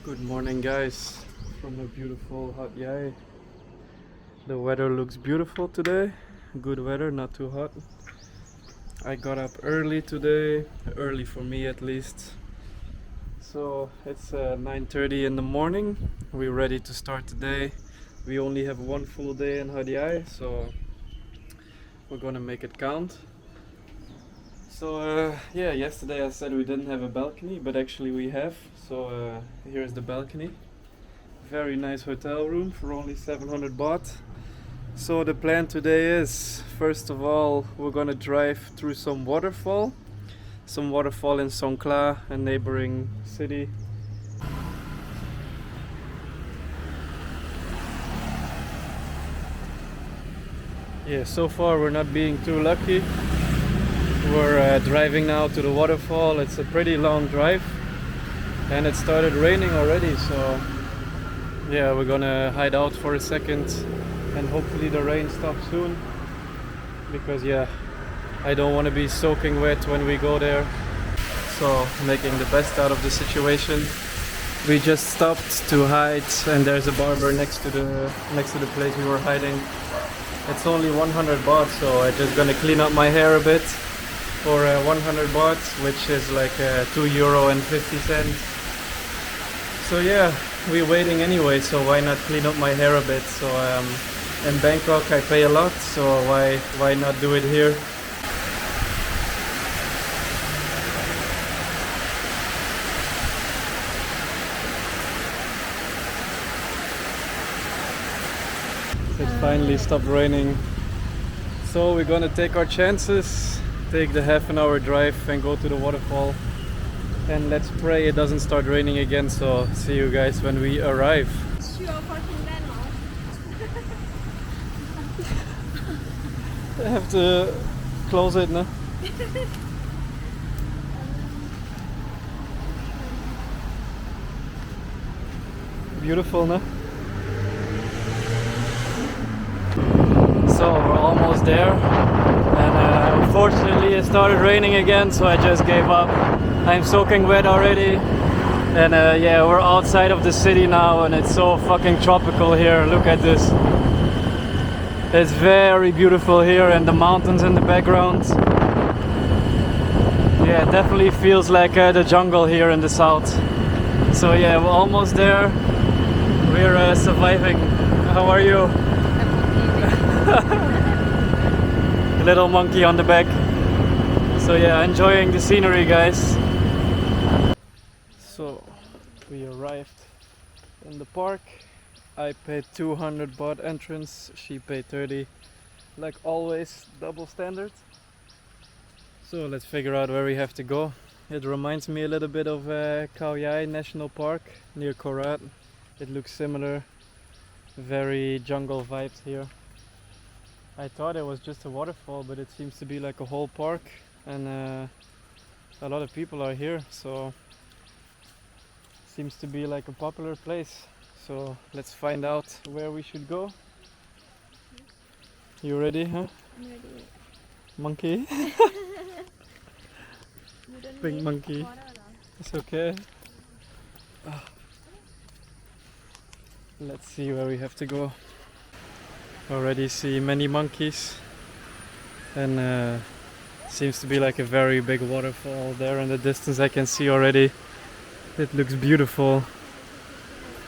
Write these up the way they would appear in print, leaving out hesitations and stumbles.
Good morning, guys, from a beautiful hot Yai. The weather looks beautiful today. Good weather, not too hot. I got up early today, early for me at least. So it's 9:30 in the morning. We're ready to start the day. We only have one full day in Hot Yai, so we're gonna make it count. So yeah, yesterday I said we didn't have a balcony, but actually we have. So here's the balcony. Very nice hotel room for only 700 baht. So the plan today is, first of all, we're gonna drive through some waterfall in Songkhla, a neighboring city. Yeah, so far we're not being too lucky. We're driving now to the waterfall. It's a pretty long drive and it started raining already, so yeah, we're gonna hide out for a second and hopefully the rain stops soon, because yeah, I don't want to be soaking wet when we go there. So making the best out of the situation. We just stopped to hide and there's a barber next to the place we were hiding. It's only 100 baht, so I'm just gonna clean up my hair a bit for 100 baht, which is like €2.50. So yeah, we're waiting anyway, so why not clean up my hair a bit? So in Bangkok I pay a lot, so why not do it here? It finally stopped raining, so we're gonna take our chances, take the half an hour drive and go to the waterfall, and let's pray it doesn't start raining again. So see you guys when we arrive. I have to close it now. Beautiful, no? So we're almost there, and unfortunately it started raining again, so I just gave up. I'm soaking wet already, and yeah, we're outside of the city now and it's so fucking tropical here. Look at this. It's very beautiful here, and the mountains in the background. Yeah, it definitely feels like the jungle here in the south. So yeah, we're almost there. We're surviving. How are you? Little monkey on the back. So yeah, enjoying the scenery, guys. So we arrived in the park. I paid 200 baht entrance, she paid 30. Like always, double standard. So let's figure out where we have to go. It reminds me a little bit of Khao Yai National Park near Korat. It looks similar. Very jungle vibes here. I thought it was just a waterfall, but it seems to be like a whole park, and a lot of people are here, so seems to be like a popular place. So let's find out where we should go. You ready, huh? I'm ready. Monkey? You don't Pink need monkey. water, no? It's okay. Let's see where we have to go. Already see many monkeys, and seems to be like a very big waterfall there in the distance. I can see already. It looks beautiful.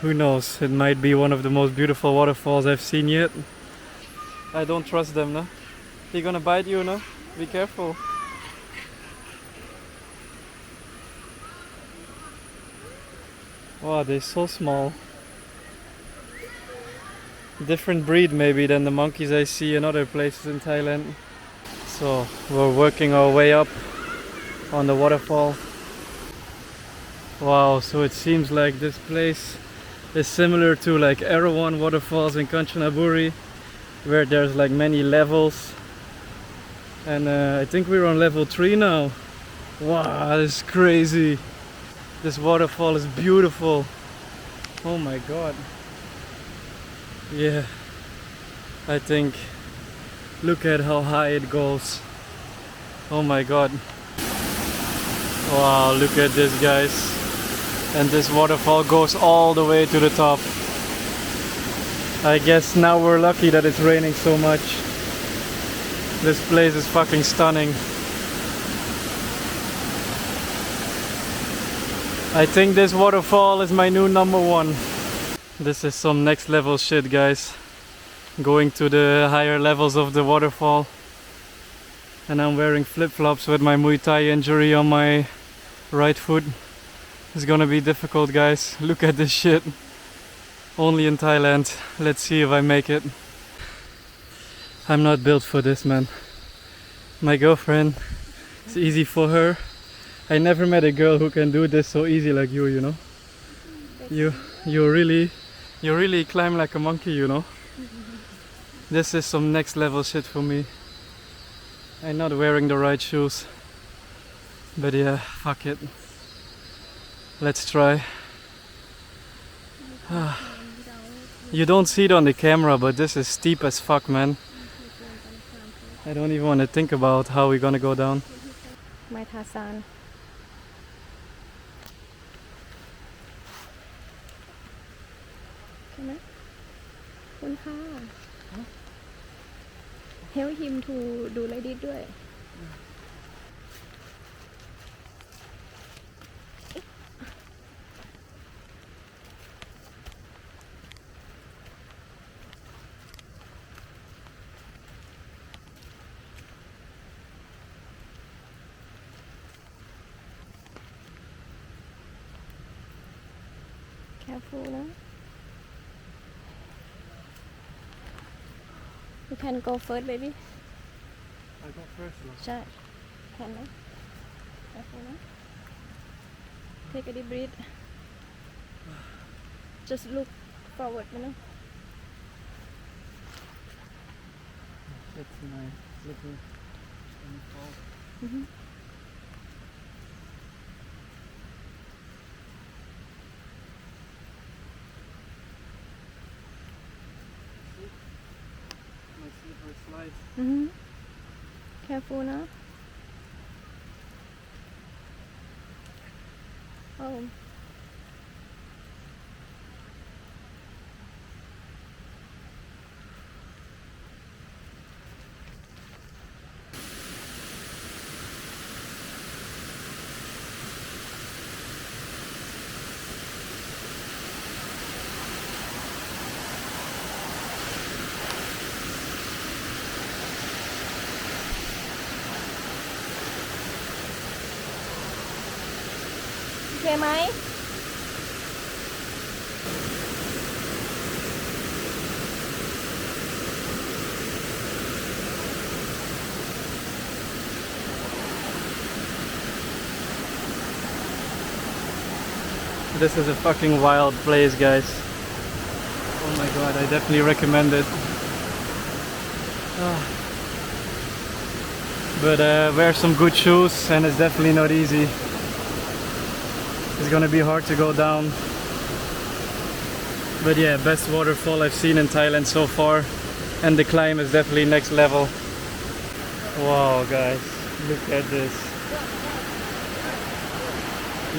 Who knows, it might be one of the most beautiful waterfalls I've seen yet. I don't trust them, no? They're gonna bite you, no? Be careful. Wow, they're so small. Different breed maybe than the monkeys I see in other places in Thailand. So we're working our way up on the waterfall. Wow, so it seems like this place is similar to like Erawan waterfalls in Kanchanaburi, where there's like many levels, and I think we're on level 3 now. Wow, this is crazy. This waterfall is beautiful. Oh my god. Yeah, I think, look at how high it goes. Oh my god. Wow, look at this, guys. and this waterfall goes all the way to the top. I guess now we're lucky that it's raining so much. This place is fucking stunning. I think this waterfall is my new number one. This is some next level shit, guys. Going to the higher levels of the waterfall. And I'm wearing flip-flops with my Muay Thai injury on my right foot. It's gonna be difficult, guys. Look at this shit. Only in Thailand. Let's see if I make it. I'm not built for this, man. My girlfriend, it's easy for her. I never met a girl who can do this so easy like you know. You really climb like a monkey, you know. This is some next level shit for me. I'm not wearing the right shoes. But yeah, fuck it. Let's try. You don't see it on the camera, but this is steep as fuck, man. I don't even want to think about how we're gonna go down. My Tarzan. Okay, คุณค่ะ Help him to do like this ด้วย Careful นะ You can go first, baby. I go first. ใช่ Can นะ Careful นะ Take a deep breath. Just look forward นะ That's nice. Looking in the fall. My slippery slide. Careful นะ Oh. Okay ไหม This is a fucking wild place, guys. Oh my god, I definitely recommend it. But wear some good shoes, and it's definitely not easy. It's gonna be hard to go down. But yeah, best waterfall I've seen in Thailand so far. And the climb is definitely next level. Wow, guys, look at this.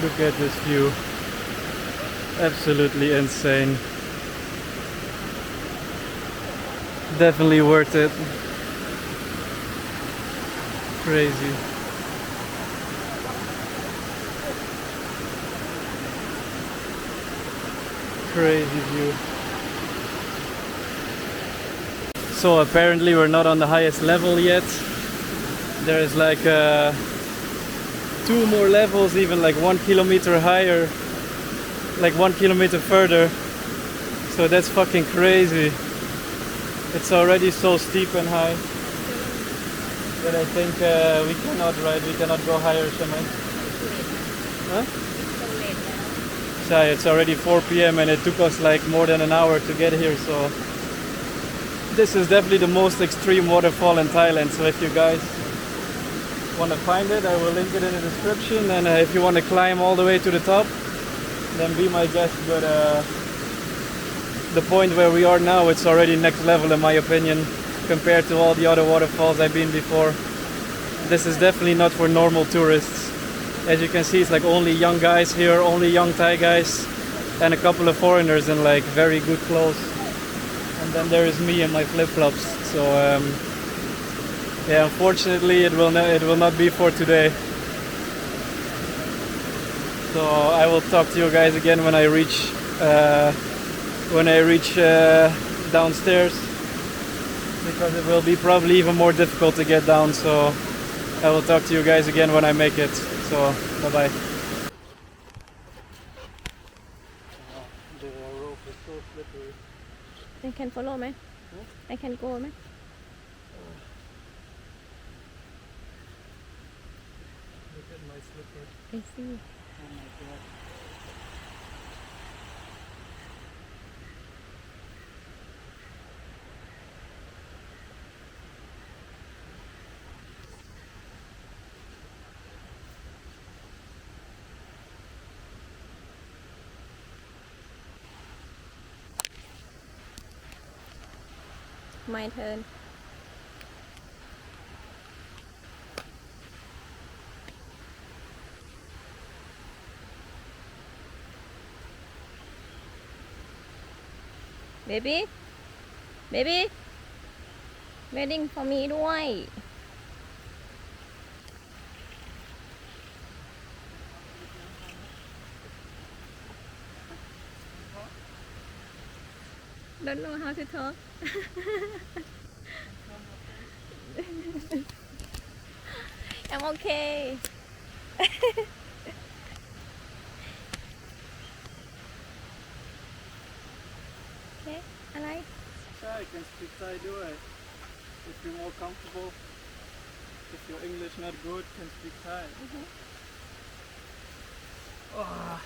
Look at this view. Absolutely insane. Definitely worth it. Crazy. Crazy view. So apparently we're not on the highest level yet. There's like 2 more levels, even like 1 kilometer higher, like 1 kilometer further. So that's fucking crazy. It's already so steep and high that I think we cannot go higher, Shaman. Huh? It's already 4 p.m. and it took us like more than an hour to get here, so this is definitely the most extreme waterfall in Thailand. So if you guys want to find it, I will link it in the description, and if you want to climb all the way to the top, then be my guest. But the point where we are now, it's already next level in my opinion compared to all the other waterfalls I've been before. This is definitely not for normal tourists. as you can see, it's like only young guys here, only young Thai guys, and a couple of foreigners in like very good clothes. And then there is me and my flip-flops. So yeah, unfortunately, it will not be for today. So I will talk to you guys again when I reach downstairs, because it will be probably even more difficult to get down. So I will talk to you guys again when I make it. So bye bye. The rope is so slippery. I can follow me. I can go me. Look at my slipper. I see. Oh my god. My turn. Baby, baby, waiting for me ด้วย Don't know how to talk. I'm okay. Okay, อะไร I can speak Thai do I? If you're more comfortable. If your English not good, can speak Thai. Ah.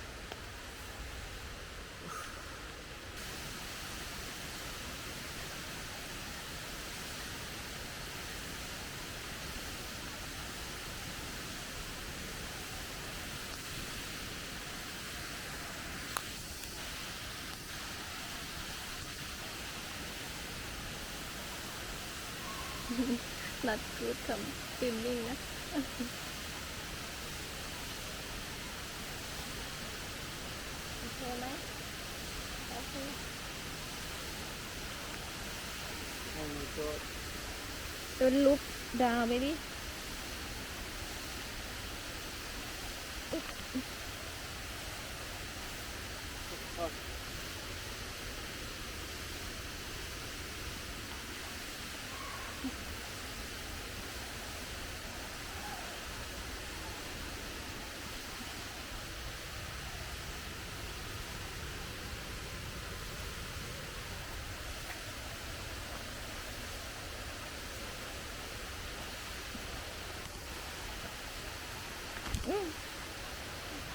Not good คำ swimming นะ โอเคไหม โอเค Oh my god. Don't look down baby. Fuck.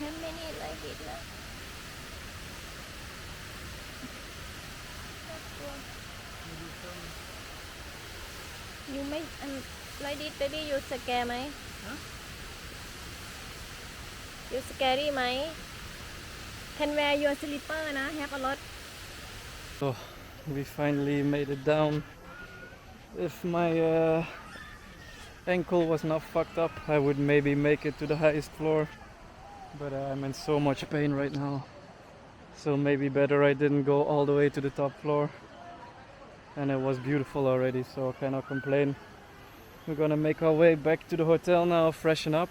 How many like it นะ You ไม่อัน like it baby you scare ไหม Huh? You scary ไหม Can wear your slipper นะ Have a lot. So we finally made it down. If my ankle was not fucked up, I would maybe make it to the highest floor. But I'm in so much pain right now. So maybe better I didn't go all the way to the top floor. And it was beautiful already, so I cannot complain. We're gonna make our way back to the hotel now, freshen up.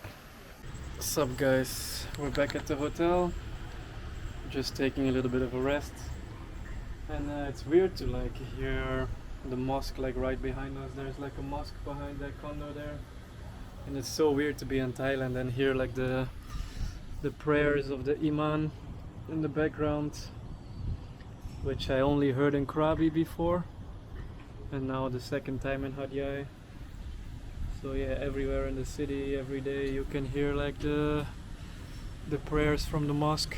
What's up guys? We're back at the hotel. Just taking a little bit of a rest. And it's weird to like hear the mosque like right behind us. There's like a mosque behind that condo there. And it's so weird to be in Thailand and hear like the prayers of the Imam in the background, which I only heard in Krabi before, and now the second time in Hat Yai. So yeah, everywhere in the city, every day you can hear like the prayers from the mosque.